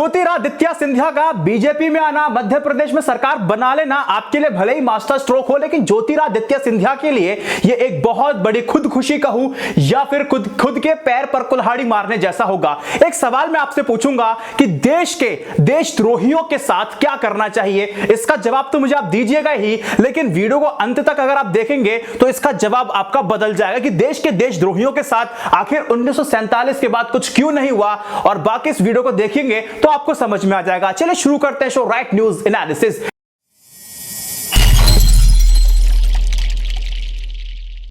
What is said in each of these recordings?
ज्योतिरादित्य सिंधिया का बीजेपी में आना, मध्य प्रदेश में सरकार बना लेना आपके लिए भले ही मास्टर स्ट्रोक हो, लेकिन ज्योतिरादित्य सिंधिया के लिए यह एक बहुत बड़ी खुदकुशी कहूं या फिर खुद के पैर पर कुल्हाड़ी मारने जैसा होगा। एक सवाल मैं आपसे पूछूंगा कि देशद्रोहियों के साथ क्या करना चाहिए। इसका जवाब तो मुझे आप दीजिएगा ही, लेकिन वीडियो को अंत तक अगर आप देखेंगे तो इसका जवाब आपका बदल जाएगा कि देश के देशद्रोहियों के साथ आखिर 1947 के बाद कुछ क्यों नहीं हुआ, और बाकी इस वीडियो को देखेंगे तो आपको समझ में आ जाएगा। चलिए शुरू करते हैं show right news analysis.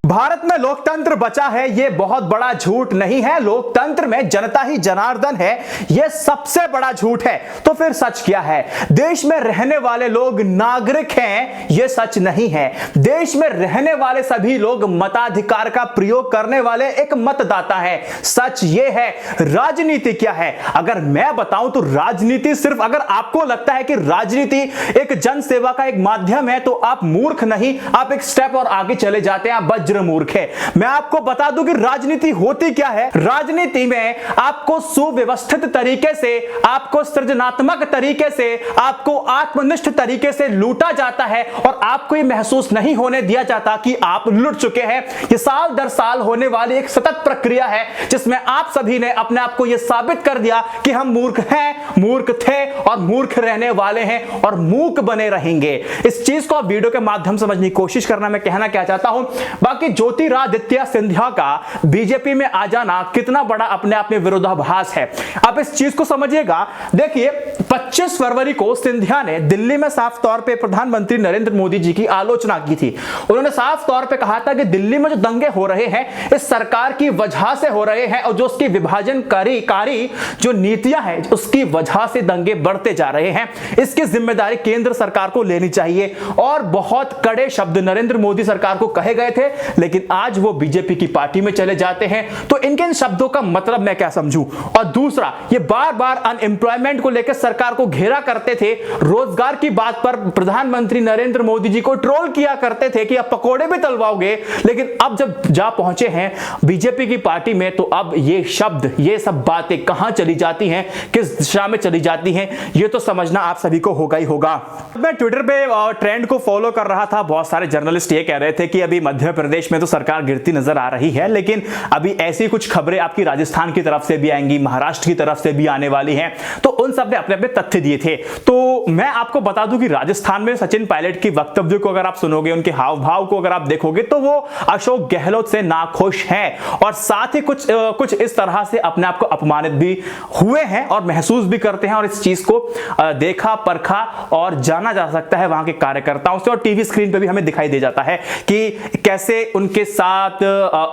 Bharat में लोकतंत्र बचा है, यह बहुत बड़ा झूठ नहीं है। लोकतंत्र में जनता ही जनार्दन है, यह सबसे बड़ा झूठ है। तो फिर सच क्या है? देश में रहने वाले लोग नागरिक हैं, यह सच नहीं है। देश में रहने वाले सभी लोग मताधिकार का प्रयोग करने वाले एक मतदाता है, सच यह है। राजनीति क्या है? अगर मैं बताऊं तो राजनीति सिर्फ, अगर आपको लगता है कि राजनीति एक जनसेवा का एक माध्यम है तो आप मूर्ख नहीं, आप एक स्टेप और आगे चले जाते हैं, आप वज्र मूर्ख है। मैं आपको बता दूं कि राजनीति होती क्या है। राजनीति में आपको सुव्यवस्थित तरीके से, आपको सृजनात्मक तरीके से, आपको आत्मनिष्ठ तरीके से लूटा जाता है और आपको यह महसूस नहीं होने दिया जाता कि आप लुट चुके हैं। यह साल दर साल होने वाली एक सतत प्रक्रिया है जिसमें आप सभी ने अपने आप को यह साबित कर दिया कि हम मूर्ख हैं, मूर्ख थे और मूर्ख रहने वाले हैं और मूक बने रहेंगे। इस चीज को आप वीडियो के माध्यम से समझने की कोशिश करना। मैं कहना क्या चाहता हूं, बाकी ज्योतिरादित्य सिंधिया का बीजेपी में आ जाना कितना बड़ा अपने आप में विरोधाभास है, आप इस चीज को समझिएगा। देखिए 25 फरवरी को सिंधिया ने दिल्ली में साफ तौर पे प्रधानमंत्री नरेंद्र मोदी जी की आलोचना की थी। उन्होंने साफ तौर पे कहा था कि दिल्ली में जो दंगे हो रहे हैं इस सरकार की वजह से हो रहे हैं और जो उसकी विभाजनकारी जो नीतियां हैं उसकी वजह से दंगे बढ़ते जा रहे हैं। इसकी जिम्मेदारी केंद्र सरकार को लेनी चाहिए और बहुत कड़े शब्द नरेंद्र मोदी सरकार को कहे गए थे, लेकिन आज वो बीजेपी की पार्टी में चले जाते हैं। तो इनके इन शब्दों का मतलब मैं क्या समझूं। और दूसरा, ये बार बार अनएम्प्लॉयमेंट को लेकर सरकार को घेरा करते थे, रोजगार की बात पर प्रधानमंत्री नरेंद्र मोदी जी को ट्रोल किया करते थे कि अब पकोड़े भी तलवाओगे, लेकिन अब जब जा पहुंचे हैं बीजेपी की पार्टी में तो अब ये शब्द, ये सब बातें कहां चली जाती हैं, किस दिशा में चली जाती हैं, ये तो समझना आप सभी को होगा ही होगा। मैं ट्विटर पे ट्रेंड को फॉलो कर रहा था, बहुत सारे जर्नलिस्ट ये कह रहे थे कि अभी मध्य प्रदेश में तो सरकार गिरती नजर आ रही है, लेकिन अभी ऐसी कुछ खबरें आपकी राजस्थान की तरफ से भी आएंगी, महाराष्ट्र की तरफ से भी आने वाली हैं, तो उन सब ने अपने अपने तथ्य दिए थे। तो मैं आपको बता दूं कि राजस्थान में सचिन पायलट की वक्तव्य को अगर आप सुनोगे, उनके हाव भाव को अगर आप देखोगे तो वो अशोक गहलोत से नाखुश हैं और साथ ही कुछ इस तरह से अपने आप को अपमानित भी हुए हैं और महसूस भी करते हैं। और इस चीज को देखा, परखा और जाना जा सकता है वहां के कार्यकर्ताओं से, और टीवी स्क्रीन पर भी हमें दिखाई दे जाता है कि कैसे उनके साथ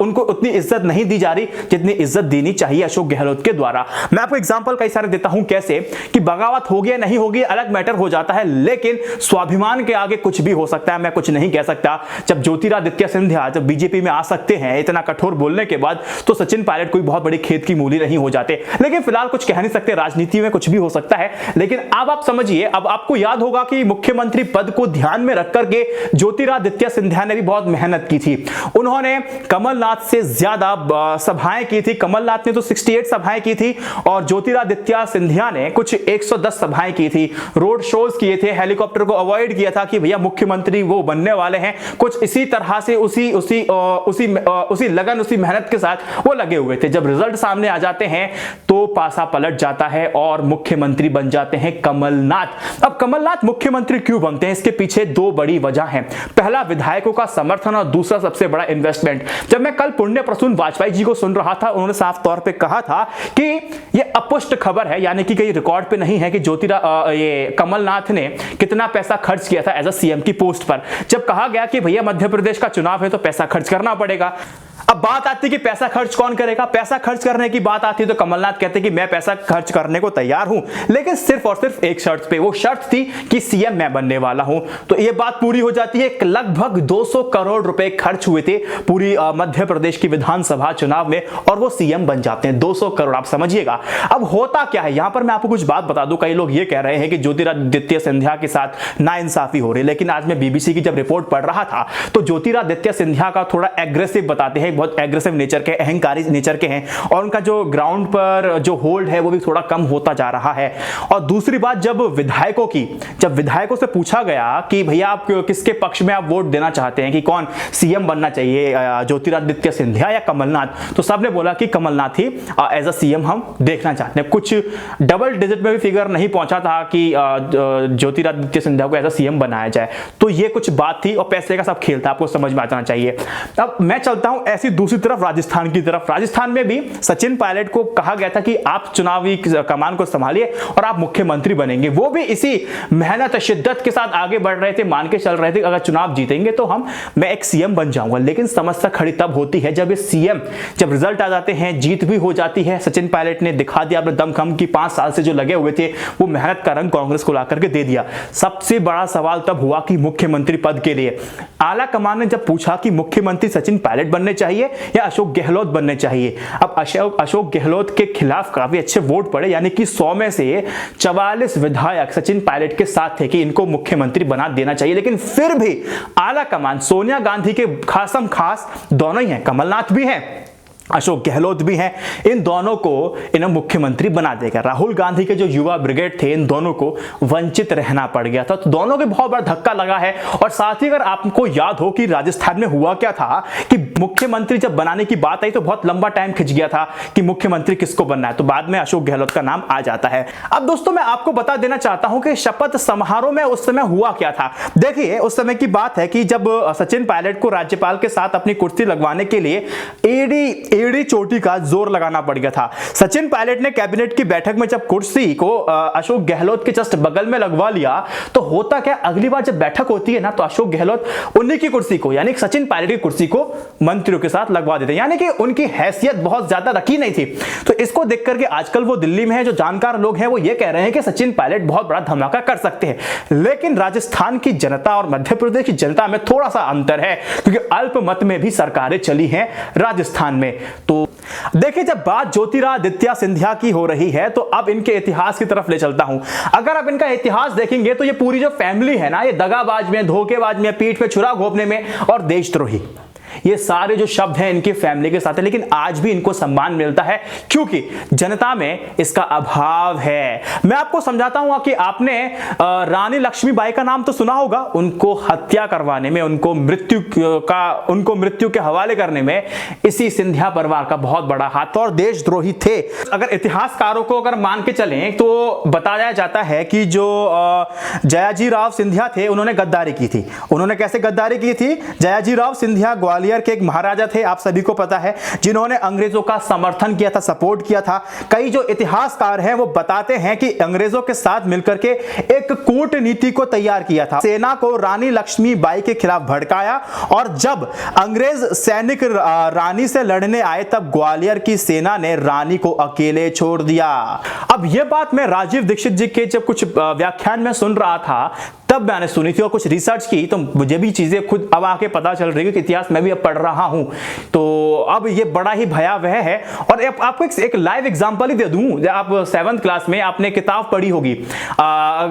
उनको उतनी इज्जत नहीं दी जा रही जितनी इज्जत देनी चाहिए अशोक गहलोत के द्वारा। मैं आपको एग्जांपल कई सारे देता हूं, कैसे कि बगावत होगी या नहीं होगी अलग मैटर हो जाता है, लेकिन स्वाभिमान के आगे कुछ भी हो सकता है। मैं कुछ नहीं कह सकता। जब ज्योतिरादित्य सिंधिया जब बीजेपी में आ सकते हैं इतना कठोर बोलने के बाद, तो सचिन पायलट कोई बहुत बड़ी खेत की मूली नहीं हो जाते। लेकिन फिलहाल कुछ कह नहीं सकते, राजनीति में कुछ भी हो सकता है। लेकिन अब आप समझिए, अब आपको याद होगा कि मुख्यमंत्री पद को ध्यान में रख करके ज्योतिरादित्य सिंधिया ने भी बहुत मेहनत की थी। उन्होंने कमलनाथ से ज्यादा सभाएं की थी। कमलनाथ ने तो 68 सभाएं की थी और ज्योतिरादित्य सिंधिया ने कुछ 110 सभाएं की थी, रोड शोज किए थे, हेलीकॉप्टर को अवॉइड किया था कि भैया मुख्यमंत्री वो बनने वाले हैं। कुछ इसी तरह से उसी लगन, उसी मेहनत के साथ वो लगे हुए थे। जब रिजल्ट सामने आ जाते हैं तो पासा पलट जाता है और मुख्यमंत्री बन जाते हैं कमलनाथ। अब कमलनाथ मुख्यमंत्री क्यों बनते हैं, इसके पीछे दो बड़ी वजह हैं। पहला, विधायकों का समर्थन और दूसरा सबसे बड़ा इन्वेस्टमेंट। जब मैं कल पुण्य प्रसून वाजपेयी जी को सुन रहा था, उन्होंने साफ तौर पे कहा था कि ये अपुष्ट खबर है, यानी कि कहीं रिकॉर्ड पे नहीं है कि ये कमलनाथ ने कितना पैसा खर्च किया था एज अ सीएम की पोस्ट पर। जब कहा गया कि भैया मध्य प्रदेश का चुनाव है तो पैसा खर्च करना पड़ेगा, अब बात आती है कि पैसा खर्च कौन करेगा। पैसा खर्च करने की बात आती है तो कमलनाथ कहते हैं कि मैं पैसा खर्च करने को तैयार हूं, लेकिन सिर्फ और सिर्फ एक शर्त पे। वो शर्त थी कि सीएम मैं बनने वाला हूं। तो ये बात पूरी हो जाती है। लगभग 200 करोड़ रुपए खर्च हुए थे पूरी मध्य प्रदेश की विधानसभा चुनाव में और वो सीएम बन जाते हैं। 200 करोड़, आप समझिएगा। अब होता क्या है यहां पर, मैं आपको कुछ बात बता दूं। कई लोग ये कह रहे हैं कि ज्योतिरादित्य सिंधिया के साथ नाइंसाफी हो रही है, लेकिन आज मैं बीबीसी की जब रिपोर्ट पढ़ रहा था तो ज्योतिरादित्य सिंधिया का थोड़ा एग्रेसिव बताते हैं हैं बहुत एग्रेसिव नेचर के, अहंकारी नेचर के हैं और उनका जो ग्राउंड पर जो होल्ड है वो भी थोड़ा कम होता जा रहा है। और दूसरी बात, जब विधायकों से पूछा गया कि भैया आप किसके पक्ष में आप वोट देना चाहते हैं कि कौन सीएम बनना चाहिए, ज्योतिरादित्य सिंधिया या कमलनाथ, तो सबने बोला कि कमलनाथ ही एज अ सीएम हम देखना चाहते हैं। कुछ डबल डिजिट में भी फिगर नहीं पहुंचा था कि ज्योतिरादित्य सिंधिया को एज अ सीएम बनाया जाए। तो ये कुछ बात थी और पैसे का सब खेल था, आपको समझ में आ जाना चाहिए। अब मैं चलता हूं ऐसी दूसरी तरफ, राजस्थान की तरफ। राजस्थान में भी सचिन पायलट को कहा गया था कि आप चुनावी कमान को संभालिए और आप मुख्यमंत्री बनेंगे। वो भी इसी मेहनत शिद्दत के साथ आगे बढ़ रहे थे, मान के चल रहे थे अगर चुनाव जीतेंगे तो मैं एक सीएम बन जाऊंगा। लेकिन समस्या खड़ी तब होती है जब जब रिजल्ट आ जाते हैं, जीत भी हो जाती है। सचिन पायलट ने दिखा दिया अपने दमखम की 5 साल से जो लगे हुए थे वो मेहनत का रंग कांग्रेस को ला करके दे दिया। सबसे बड़ा सवाल तब हुआ कि मुख्यमंत्री पद के लिए आला कमान ने जब पूछा कि मुख्यमंत्री सचिन पायलट बनने चाहिए या अशोक गहलोत बनने चाहिए। अब अशोक गहलोत के खिलाफ काफी अच्छे वोट पड़े, यानी कि 100 में से 44 विधायक सचिन पायलट के साथ थे कि इनको मुख्यमंत्री बना देना चाहिए। लेकिन फिर भी आला कमान सोनिया गांधी के खासम खास दोनों ही हैं, कमलनाथ भी हैं, अशोक गहलोत भी हैं, इन दोनों को इन्हें मुख्यमंत्री बना देगा। राहुल गांधी के जो युवा ब्रिगेड थे, इन दोनों को वंचित रहना पड़ गया था। तो दोनों के बहुत बड़ा धक्का लगा है। और साथ ही अगर आपको याद हो कि राजस्थान में हुआ क्या था कि मुख्यमंत्री जब बनाने की बात आई तो बहुत लंबा टाइम खिंच गया था कि मुख्यमंत्री किसको बनना है, तो बाद में अशोक गहलोत का नाम आ जाता है। अब दोस्तों मैं आपको बता देना चाहता हूं कि शपथ समारोह में उस समय हुआ क्या था। देखिए उस समय की बात है कि जब सचिन पायलट को राज्यपाल के साथ अपनी कुर्सी लगवाने के लिए एड़ी चोटी का जोर लगाना पड़ गया था। सचिन पायलट ने कैबिनेट की बैठक में जब कुर्सी को अशोक गहलोत के जस्ट बगल में लगवा लिया तो होता क्या, अगली बार जब बैठक होती है ना तो अशोक गहलोत उन्हीं की कुर्सी को, यानी सचिन पायलट की कुर्सी को मंत्रियों के साथ लगवा देते, यानी कि उनकी हैसियत बहुत ज्यादा रखी नहीं थी। तो इसको देख करके आजकल वो दिल्ली में है, जो जानकार लोग हैं वो ये कह रहे हैं कि सचिन पायलट बहुत बड़ा धमाका कर सकते हैं। लेकिन राजस्थान की जनता और मध्य प्रदेश की जनता में थोड़ा सा अंतर है, क्योंकि अल्पमत में भी सरकारें चली हैं राजस्थान में। तो देखिए जब बात ज्योतिरादित्य सिंधिया की हो रही है तो अब इनके इतिहास की तरफ ले चलता हूं। अगर आप इनका इतिहास देखेंगे तो ये पूरी जो फैमिली है ना, ये दगाबाज में, धोखेबाज में, पीठ पे छुरा घोंपने में और देशद्रोही, ये सारे जो शब्द हैं इनकी फैमिली के साथ है। लेकिन आज भी इनको सम्मान मिलता है क्योंकि जनता में इसका अभाव है। मैं आपको समझाता हूं कि आपने रानी लक्ष्मीबाई का नाम तो सुना होगा। उनको हत्या करवाने में, उनको मृत्यु के हवाले करने में इसी सिंधिया परिवार का बहुत बड़ा हाथ, और देशद्रोही थे। अगर इतिहासकारों को अगर मान के चलें तो बताया जाता है कि जो जयाजी राव सिंधिया थे उन्होंने गद्दारी की थी। उन्होंने कैसे गद्दारी की थी? जयाजी राव सिंधिया ग्वालियर के एक महाराजा थे, आप सभी को पता है, जिन्होंने अंग्रेजों का समर्थन किया था, सपोर्ट किया था। कई जो इतिहासकार हैं वो बताते हैं कि अंग्रेजों के साथ मिलकर के एक कूटनीति को तैयार किया था, सेना को रानी लक्ष्मीबाई के खिलाफ भड़काया, और जब अंग्रेज सैनिक रानी से लड़ने आए तब ग्वालियर की सेना ने रानी को अकेले छोड़ दिया। अब यह बात मैं राजीव दीक्षित जी के जब कुछ व्याख्यान में सुन रहा था तब मैंने सुनी थी और कुछ रिसर्च की, तो मुझे भी चीजें खुद अब आके पता चल रही है कि इतिहास मैं भी अब पढ़ रहा हूं। तो अब ये बड़ा ही भयावह है। और आपको एक लाइव एग्जांपल ही दे दूं। आप 7th क्लास में आपने किताब पढ़ी होगी,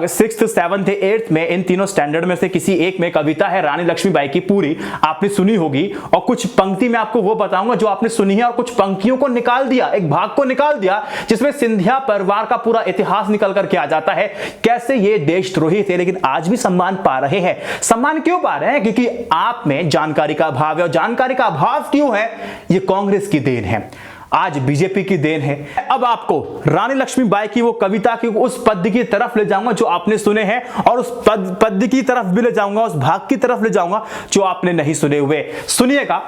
6th 7th 8th में, इन तीनों स्टैंडर्ड में से किसी एक में कविता है रानी लक्ष्मीबाई की, पूरी आपने सुनी होगी। और कुछ पंक्ति में आपको वो बताऊंगा जो आपने सुनी है, और कुछ पंक्तियों को निकाल दिया, एक भाग को निकाल दिया जिसमें सिंधिया परिवार का पूरा इतिहास निकल करके आ जाता है, कैसे ये देशद्रोही थे लेकिन आज भी सम्मान पा रहे हैं। सम्मान क्यों पा रहे हैं? क्योंकि आप में जानकारी का अभाव है। और जानकारी का अभाव क्यों है? ये कांग्रेस की देन है, आज बीजेपी की देन है। अब आपको रानी लक्ष्मीबाई की वो कविता की उस पद्य की तरफ ले जाऊंगा जो आपने सुने हैं, और उस पद्य की तरफ भी ले जाऊंगा, उस भाग की तरफ ले जाऊंगा जो आपने नहीं सुने हुए। सुनिएगा।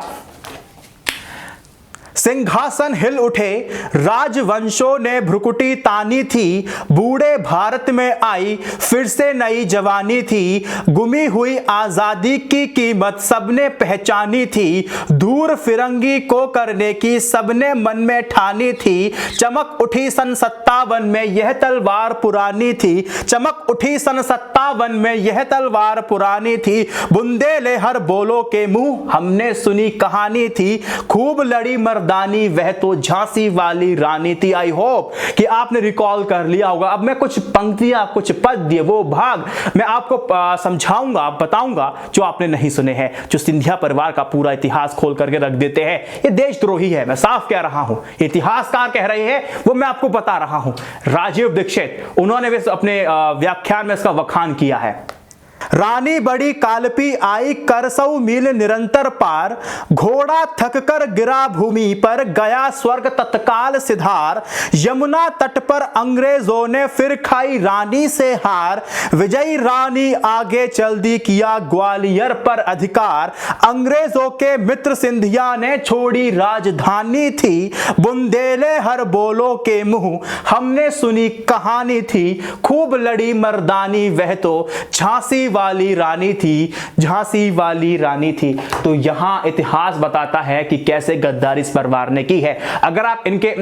सिंहासन हिल उठे, राजवंशों ने भ्रुकुटी तानी थी, बूढ़े भारत में आई फिर से नई जवानी थी, गुमी हुई आजादी की कीमत सबने पहचानी थी, दूर फिरंगी को करने की सबने मन में ठानी थी, चमक उठी सन 57 में यह तलवार पुरानी थी, चमक उठी सन 57 में यह तलवार पुरानी थी, बुंदेले हर बोलो के मुंह हमने सुनी कहानी थी, खूब लड़ी मर्दानी मर्दानी वह तो झांसी वाली रानी थी। आई होप कि आपने रिकॉल कर लिया होगा। अब मैं कुछ पंक्तियां, कुछ पद्य, वो भाग मैं आपको समझाऊंगा, बताऊंगा जो आपने नहीं सुने हैं, जो सिंधिया परिवार का पूरा इतिहास खोल करके रख देते हैं। ये देशद्रोही है, मैं साफ कह रहा हूं। इतिहासकार कह रहे हैं, वो मैं आपको बता रहा हूं। राजीव दीक्षित, उन्होंने भी अपने व्याख्यान में इसका वखान किया है। रानी बड़ी कालपी आई करसऊ मील निरंतर पार, घोड़ा थक कर गिरा भूमि पर गया स्वर्ग तत्काल सिधार। यमुना तट पर अंग्रेजों ने फिर खाई रानी से हार, विजयी रानी आगे चल दी किया ग्वालियर पर अधिकार। अंग्रेजों के मित्र सिंधिया ने छोड़ी राजधानी थी, बुंदेले हर बोलो के मुंह हमने सुनी कहानी थी। खूब लड़ी मर्दानी वह तो झांसी वाली रानी थी, झांसी वाली रानी थी। तो यहां इतिहास बताता है कि कैसे गद्दारी इस परिवार ने की है। अगर आप इनके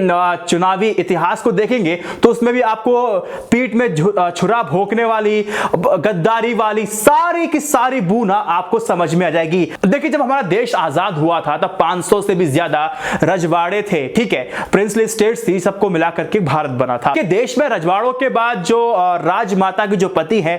चुनावी इतिहास को देखेंगे तो उसमें भी आपको पीठ में छुरा भोंकने वाली, गद्दारी वाली सारी की सारी बूना आपको समझ में आ जाएगी। देखिए, जब हमारा देश आजाद हुआ था तब 500 से भी ज्यादा रजवाड़े थे, ठीक है, प्रिंसली स्टेट्स थी, सबको मिलाकर के भारत बना था। देश में रजवाड़ों के बाद जो राजमाता की जो पति है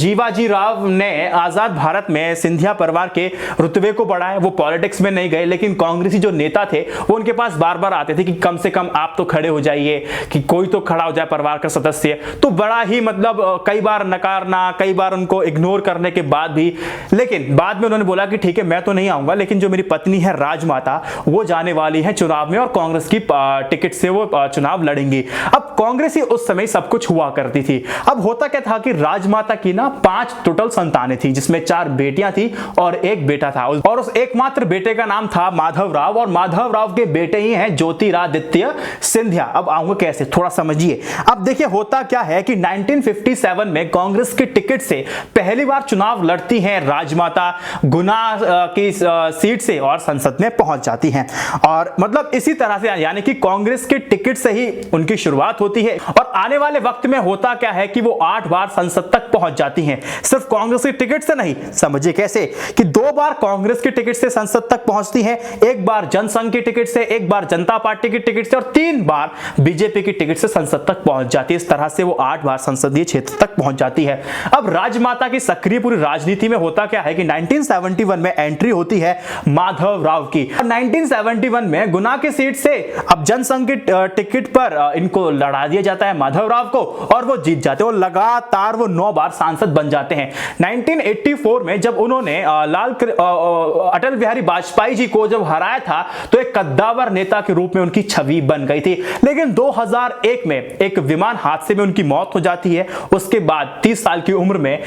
जीवाजी राव ने आजाद भारत में सिंधिया परिवार के रुतबे को बढ़ाया। वो पॉलिटिक्स में नहीं गए, लेकिन कांग्रेसी जो नेता थे वो उनके पास बार बार आते थे कि कम से कम आप तो खड़े हो जाइए, कि कोई तो खड़ा हो जाए परिवार का सदस्य। तो बड़ा ही मतलब कई बार नकारना, कई बार उनको इग्नोर करने के बाद भी, लेकिन बाद में उन्होंने बोला कि ठीक है मैं तो नहीं आऊंगा, लेकिन जो मेरी पत्नी है राजमाता वो जाने वाली है चुनाव में और कांग्रेस की टिकट से वो चुनाव लड़ेंगी। अब कांग्रेसी उस समय सब कुछ हुआ करती थी। अब होता क्या था कि राजमाता की ना 5 टोटल संतानें थी, जिसमें 4 बेटियां थी और 1 बेटा था, और उस एकमात्र बेटे का नाम था माधवराव, और माधवराव के बेटे ही हैं ज्योतिरादित्य सिंधिया। अब आऊंगा कैसे, थोड़ा समझिए। अब देखिए होता क्या है कि 1957 में कांग्रेस की टिकट से पहली बार चुनाव लड़ती हैं राजमाता गुना की सीट से और संसद में पहुंच जाती हैं। और मतलब इसी तरह से यानी कि कांग्रेस के टिकट से ही उनकी शुरुआत होती है, और आने वाले वक्त में होता क्या है कि वो 8 बार संसद तक पहुंच जाती हैं। सिर्फ कांग्रेस की टिकट से नहीं, समझिए कैसे कि 2 बार कांग्रेस की टिकट से संसद तक पहुंचती हैं, 1 बार जनसंघ की टिकट से, 1 बार जनता पार्टी की टिकट से, और 3 बार बीजेपी की टिकट से संसद तक पहुंच जाती है। इस तरह से वो 8 बार संसदीय क्षेत्र तक पहुंच जाती है। अब राजमाता की सक्रिय पूरी राजनीति में होता क्या है कि 1971 में एंट्री होती है माधवराव की। 1971 में गुना की सीट से अब जनसंघ की टिकट पर इनको लड़ा दिया जाता है माधवराव को, और वो जीत जाते हैं। लगातार वो 9 बार सांसद बन जाते हैं। 1984 में जब उन्होंने अटल बिहारी वाजपेयी जी को जब हराया था तो एक कद्दावर नेता के रूप में उनकी छवि बन गई थी। लेकिन 2001 में एक विमान हादसे में उनकी मौत हो जाती है। उसके बाद 30 साल की उम्र में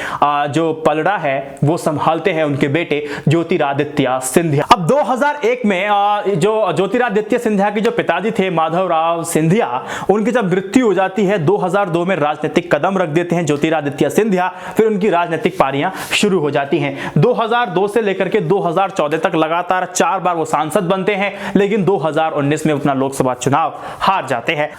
जो पलड़ा है वो संभालते हैं उनके बेटे ज्योतिरादित्य सिंधिया। अब 2001 में जो ज्योतिरादित्य सिंधिया के जो पिताजी थे माधवराव सिंधिया, उनकी जब मृत्यु हो जाती है 2002 में राजनीतिक कदम रख देते हैं ज्योतिरादित्य सिंधिया। फिर उनकी राजनीतिक पारियां शुरू हो जाती हैं। 2002 से लेकर के 2014 तक लगातार 4 बार वो सांसद बनते हैं, लेकिन 2019 में अपना लोकसभा चुनाव हार जाते हैं।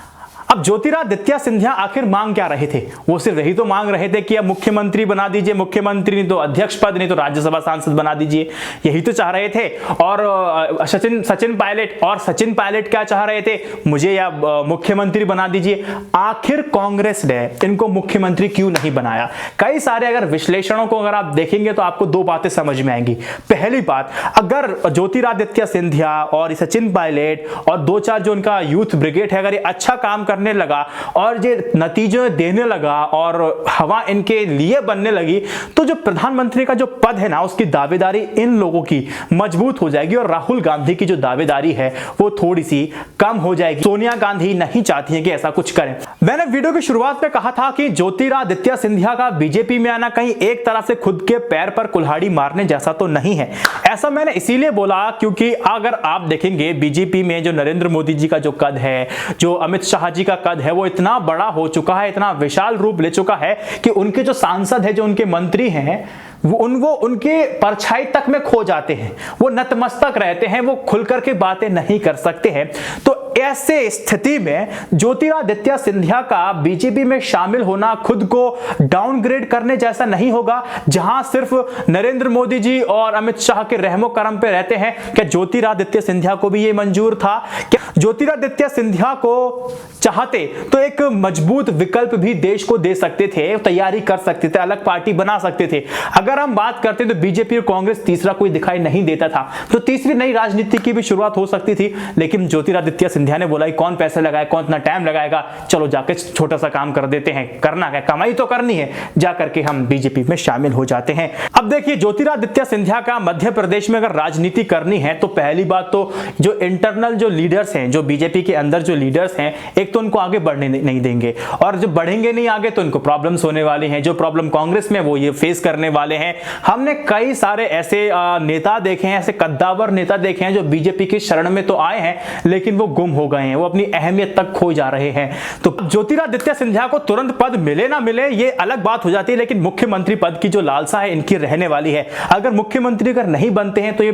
अब ज्योतिरादित्य सिंधिया आखिर मांग क्या रहे थे? वो सिर्फ यही तो मांग रहे थे कि अब मुख्यमंत्री बना दीजिए, मुख्यमंत्री नहीं तो अध्यक्ष पद, नहीं तो राज्यसभा सांसद बना दीजिए, यही तो चाह रहे थे। और सचिन पायलट क्या चाह रहे थे? मुझे या मुख्यमंत्री बना दीजिए। आखिर कांग्रेस ने इनको मुख्यमंत्री क्यों नहीं बनाया? कई सारे अगर विश्लेषणों को अगर आप देखेंगे तो आपको 2 बातें समझ में आएंगी। पहली बात, अगर ज्योतिरादित्य सिंधिया और सचिन पायलट और 2-4 जो उनका यूथ ब्रिगेड है, अगर ये अच्छा काम करने लगा और ये नतीजे देने लगा और हवा इनके लिए बनने लगी, तो जो प्रधानमंत्री का जो पद है ना, उसकी दावेदारी इन लोगों की मजबूत हो जाएगी, और राहुल गांधी की जो दावेदारी है वो थोड़ी सी कम हो जाएगी। सोनिया गांधी नहीं चाहती हैं कि ऐसा कुछ करें। मैंने वीडियो की शुरुआत में कहा था कि ज्योतिरादित्य सिंधिया का बीजेपी में आना कहीं एक तरह से खुद के पैर पर कुल्हाड़ी मारने जैसा तो नहीं है। ऐसा मैंने इसीलिए बोला क्योंकि अगर आप देखेंगे बीजेपी में जो नरेंद्र मोदी जी का जो कद है, जो अमित शाह जी का कद है, वो इतना बड़ा हो चुका है, इतना विशाल रूप ले चुका है कि उनके जो सांसद है, जो उनके मंत्री हैं, वो उनके परछाई तक में खो जाते हैं। वो नतमस्तक रहते हैं, वो खुल करके बातें नहीं कर सकते हैं। तो ऐसे स्थिति में ज्योतिरादित्य सिंधिया का बीजेपी में शामिल होना खुद को डाउनग्रेड करने जैसा नहीं होगा। जहां सिर्फ नरेंद्र मोदी जी और अमित शाह के रहमो करम पे रहते हैं, क्या ज्योतिरादित्य सिंधिया को भी यह मंजूर था? क्या ज्योतिरादित्य सिंधिया को चाहते तो एक मजबूत विकल्प भी देश को दे सकते थे, तैयारी कर सकते थे, अलग पार्टी बना सकते थे। अगर हम बात करते तो बीजेपी और कांग्रेस तीसरा कोई दिखाई नहीं देता था, तो तीसरी नई राजनीति की भी शुरुआत हो सकती थी। लेकिन ज्योतिरादित्य सिंधिया ने बोला कौन पैसे लगाए, कौन इतना टाइम लगाएगा, चलो जाके छोटा सा काम कर देते हैं, करना क्या, कमाई तो करनी है, जाकर के हम बीजेपी में शामिल हो जाते हैं। अब देखिए ज्योतिरादित्य सिंधिया का मध्य प्रदेश में अगर राजनीति करनी है तो पहली बात तो जो इंटरनल जो लीडर्स हैं, जो बीजेपी के अंदर जो लीडर्स हैं, एक तो उनको आगे बढ़ने नहीं देंगे, और जब बढ़ेंगे नहीं आगे तो इनको प्रॉब्लम्स होने वाली हैं। जो प्रॉब्लम कांग्रेस में वो ये फेस करने वाले हैं। हमने कई सारे ऐसे नेता देखे हैं, ऐसे कद्दावर नेता देखे हैं जो बीजेपी की शरण में तो आए हैं लेकिन वो गुम हो गए हैं, वो अपनी अहमियत तक खो जा रहे हैं। तो ज्योतिरादित्य सिंधिया को तुरंत पद मिले ना मिले ये अलग बात हो जाती है, लेकिन मुख्यमंत्री पद की जो लालसा है इनकी रहने वाली है। अगर मुख्यमंत्री अगर नहीं बनते हैं तो ये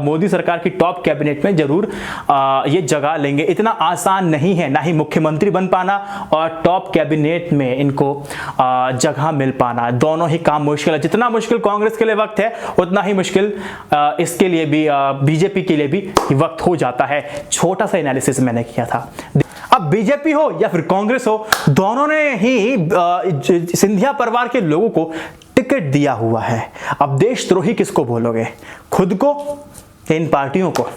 मोदी सरकार की टॉप कैबिनेट में जरूर ये जगह लेंगे। इतना आसान नहीं है ना ही मुख्यमंत्री बन पाना और टॉप कैबिनेट में इनको जगह मिल पाना, दोनों ही काम मुश्किल है। जितना मुश्किल कांग्रेस के लिए वक्त है उतना ही मुश्किल इसके लिए भी, बीजेपी के लिए भी वक्त हो जाता है। छोटा सा एनालिसिस मैंने किया था। अब बीजेपी हो या फिर कांग्रेस हो, दोनों ने ही सिंधिया परिवार के लोगों को टिकट दिया हुआ है। अब देशद्रोही किसको बोलोगे, खुद को, इन पार्टियों को?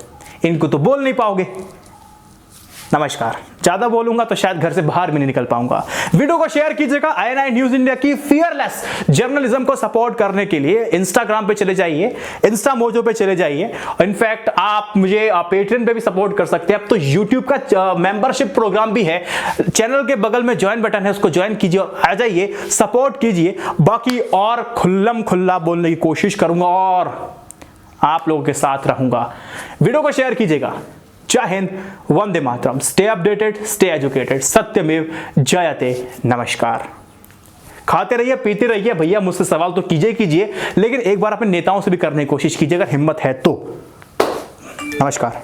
इनको तो बोल नहीं पाओगे। नमस्कार। ज्यादा बोलूंगा तो शायद घर से बाहर भी नहीं निकल पाऊंगा। वीडियो को शेयर कीजिएगा। INI न्यूज इंडिया की फियरलेस जर्नलिज्म को सपोर्ट करने के लिए इंस्टाग्राम पे चले जाइए, इंस्टा मोजो पे चले जाइए। इनफैक्ट आप मुझे पेट्रियन पे भी सपोर्ट कर सकते हैं। अब तो यूट्यूब का मेंबरशिप प्रोग्राम भी है, चैनल के बगल में ज्वाइन बटन है, उसको ज्वाइन कीजिए और आ जाइए, सपोर्ट कीजिए। बाकी और खुल्लम खुल्ला बोलने की कोशिश करूंगा और आप लोगों के साथ रहूंगा। वीडियो को शेयर कीजिएगा। जय हिंद, वंदे मातरम। Stay updated, stay educated. सत्यमेव जयते। नमस्कार। खाते रहिए, पीते रहिए। भैया मुझसे सवाल तो कीजिए, लेकिन एक बार अपने नेताओं से भी करने की कोशिश कीजिए अगर हिम्मत है तो। नमस्कार।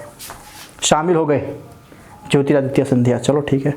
शामिल हो गए ज्योतिरादित्य सिंधिया, चलो ठीक है।